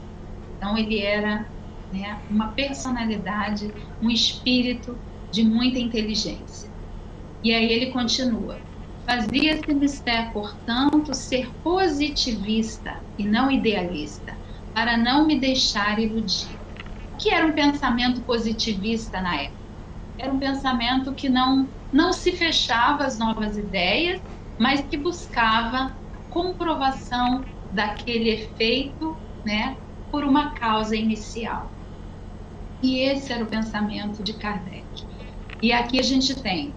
Então ele era, né, uma personalidade, um espírito de muita inteligência. E aí ele continua: fazia-se mister, portanto, ser positivista e não idealista, para não me deixar iludir. O que era um pensamento positivista na época? Era um pensamento que não se fechava às novas ideias, mas que buscava comprovação daquele efeito, né, por uma causa inicial. E esse era o pensamento de Kardec. E aqui a gente tem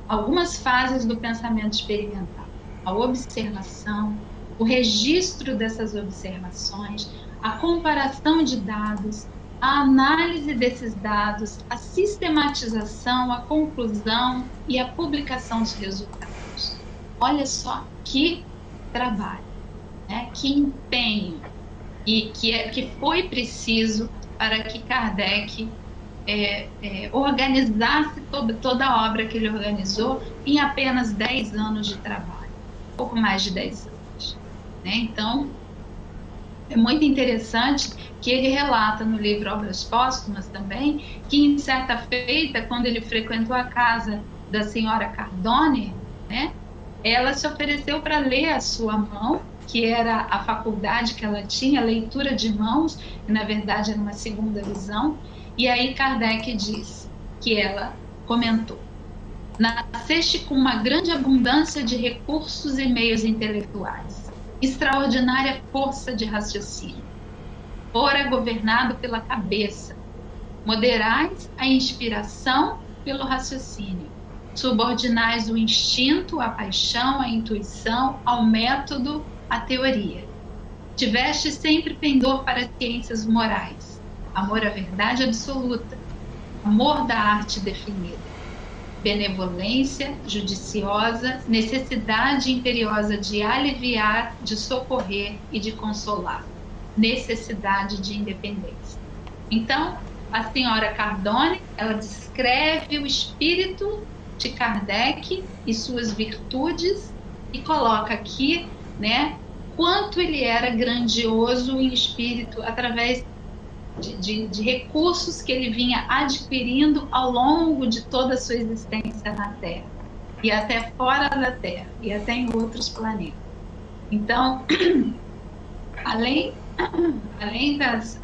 algumas fases do pensamento experimental: a observação, o registro dessas observações, a comparação de dados, a análise desses dados, a sistematização, a conclusão e a publicação dos resultados. Olha só que trabalho, né? Que empenho, e que foi preciso para que Kardec organizasse toda a obra que ele organizou em apenas 10 anos de trabalho, pouco mais de 10 anos, né? Então, é muito interessante que ele relata no livro Obras Póstumas também, que em certa feita, quando ele frequentou a casa da senhora Cardone, né, ela se ofereceu para ler a sua mão, que era a faculdade que ela tinha, a leitura de mãos, que na verdade era uma segunda visão, E aí Kardec diz que ela comentou: nasceste com uma grande abundância de recursos e meios intelectuais, extraordinária força de raciocínio. Fora governado pela cabeça, moderais a inspiração pelo raciocínio, subordinais o instinto, a paixão, a intuição, ao método, à teoria. Tiveste sempre pendor para as ciências morais, amor à verdade absoluta, amor da arte definida, benevolência judiciosa, necessidade imperiosa de aliviar, de socorrer e de consolar, necessidade de independência. Então, a senhora Cardone, ela descreve o espírito de Kardec e suas virtudes e coloca aqui, né, quanto ele era grandioso em espírito através de recursos que ele vinha adquirindo ao longo de toda a sua existência na Terra, e até fora da Terra, e até em outros planetas. Então, além das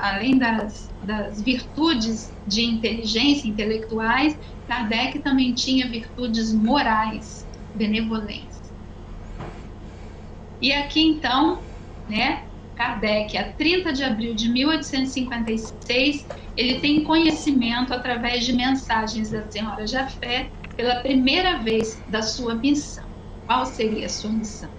virtudes de inteligência intelectuais, Kardec também tinha virtudes morais, benevolência. E aqui então, né, Kardec, a 30 de abril de 1856, ele tem conhecimento através de mensagens da senhora Jafé pela primeira vez da sua missão. Qual seria a sua missão?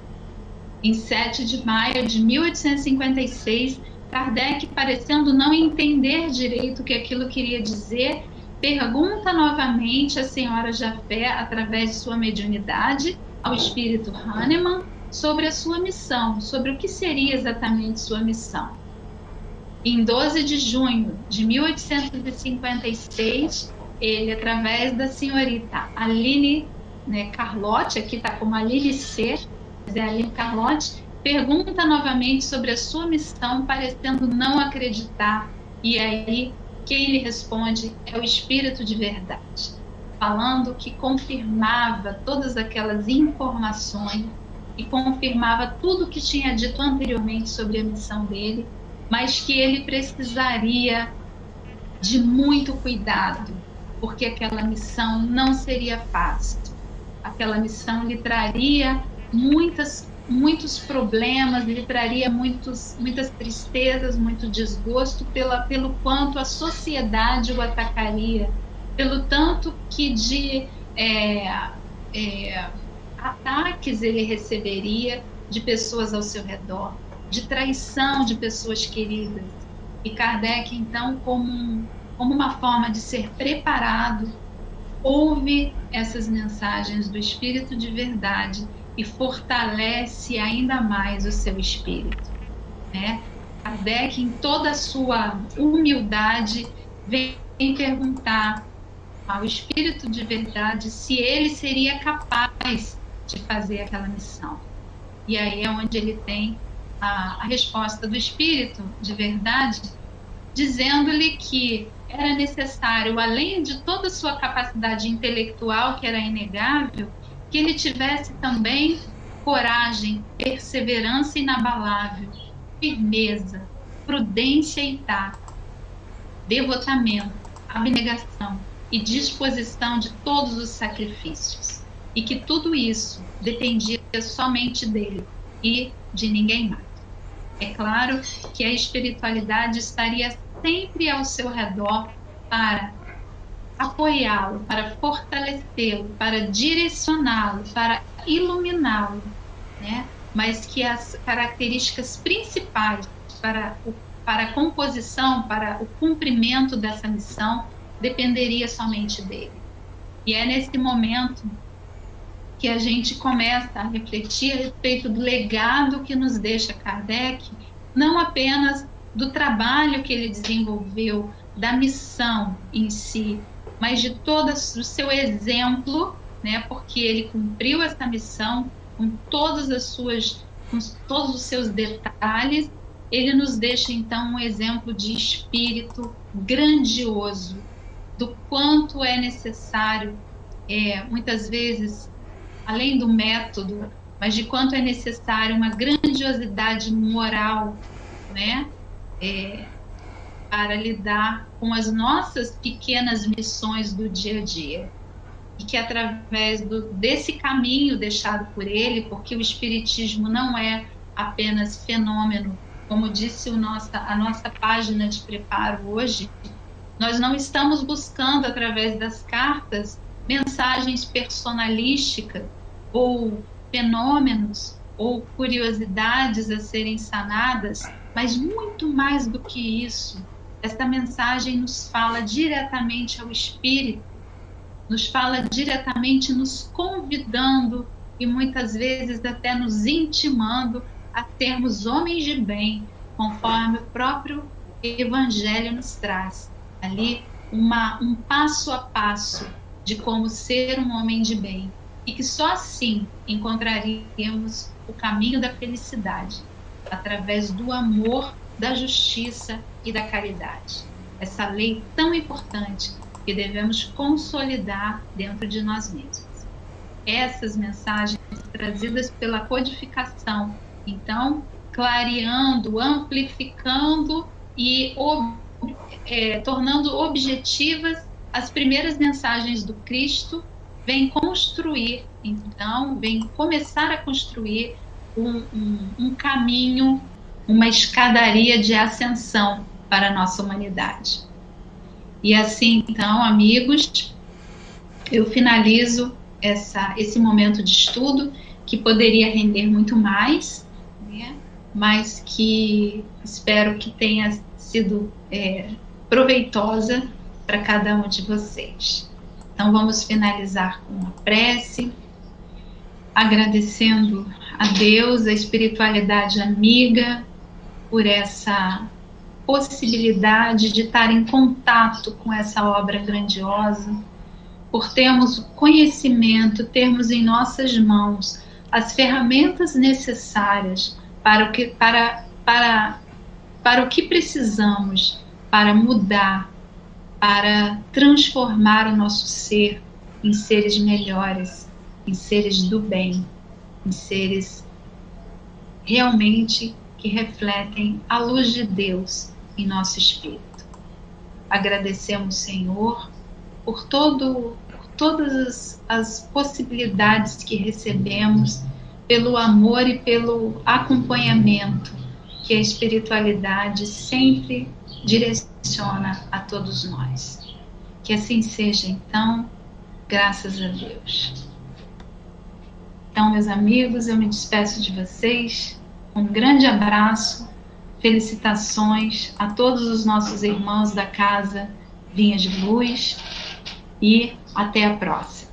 Em 7 de maio de 1856, Kardec, parecendo não entender direito o que aquilo queria dizer, pergunta novamente à senhora Jafé, através de sua mediunidade, ao espírito Hahnemann, sobre a sua missão, sobre o que seria exatamente sua missão. Em 12 de junho de 1856, ele, através da senhorita Aline, né, Carlotti, aqui está como Aline C., mas é Aline Carlotti, pergunta novamente sobre a sua missão, parecendo não acreditar, e aí quem lhe responde é o Espírito de Verdade, falando que confirmava todas aquelas informações e confirmava tudo o que tinha dito anteriormente sobre a missão dele, mas que ele precisaria de muito cuidado, porque aquela missão não seria fácil. Aquela missão lhe traria muitos problemas, lhe traria muitas tristezas, muito desgosto pelo quanto a sociedade o atacaria, pelo tanto que de ataques ele receberia de pessoas ao seu redor, de traição de pessoas queridas. E Kardec, então, como uma forma de ser preparado, ouve essas mensagens do Espírito de Verdade e fortalece ainda mais o seu espírito, né? Kardec, em toda a sua humildade, vem perguntar ao Espírito de Verdade se ele seria capaz de fazer aquela missão. E aí é onde ele tem a resposta do Espírito de Verdade, dizendo-lhe que era necessário, além de toda a sua capacidade intelectual, que era inegável, que ele tivesse também coragem, perseverança inabalável, firmeza, prudência e tato, devotamento, abnegação e disposição de todos os sacrifícios. E que tudo isso dependia somente dele e de ninguém mais. É claro que a espiritualidade estaria sempre ao seu redor para apoiá-lo, para fortalecê-lo, para direcioná-lo, para iluminá-lo, né? Mas que as características principais para a composição, para o cumprimento dessa missão, dependeria somente dele. E é nesse momento que a gente começa a refletir a respeito do legado que nos deixa Kardec, não apenas do trabalho que ele desenvolveu, da missão em si, mas de todo o seu exemplo, né, porque ele cumpriu essa missão com todos os seus detalhes. Ele nos deixa então um exemplo de espírito grandioso, do quanto é necessário, muitas vezes, além do método, mas de quanto é necessário uma grandiosidade moral, né? para lidar com as nossas pequenas missões do dia a dia. E que através desse caminho deixado por ele, porque o Espiritismo não é apenas fenômeno, como disse a nossa página de preparo hoje, nós não estamos buscando, através das cartas, mensagens personalísticas ou fenômenos ou curiosidades a serem sanadas, mas muito mais do que isso. Esta mensagem nos fala diretamente ao espírito, nos fala diretamente, nos convidando e muitas vezes até nos intimando a sermos homens de bem, conforme o próprio Evangelho nos traz. Ali, um passo a passo de como ser um homem de bem. E que só assim encontraríamos o caminho da felicidade, através do amor, da justiça e da caridade. Essa lei tão importante que devemos consolidar dentro de nós mesmos. Essas mensagens trazidas pela codificação, então, clareando, amplificando e tornando objetivas as primeiras mensagens do Cristo, vem construir, então, vem começar a construir um caminho, uma escadaria de ascensão para a nossa humanidade. E assim, então, amigos, eu finalizo esse momento de estudo, que poderia render muito mais, né? Mas que espero que tenha sido proveitosa para cada um de vocês. Então, vamos finalizar com uma prece, agradecendo a Deus, a espiritualidade amiga, por essa possibilidade de estar em contato com essa obra grandiosa, por termos o conhecimento, termos em nossas mãos as ferramentas necessárias para o que precisamos para mudar, para transformar o nosso ser em seres melhores, em seres do bem, em seres realmente que refletem a luz de Deus em nosso espírito. Agradecemos, Senhor, por todas as possibilidades que recebemos, pelo amor e pelo acompanhamento que a espiritualidade sempre direciona a todos nós. Que assim seja, então, graças a Deus. Então, meus amigos, eu me despeço de vocês. Um grande abraço, felicitações a todos os nossos irmãos da Casa Vinha de Luz e até a próxima.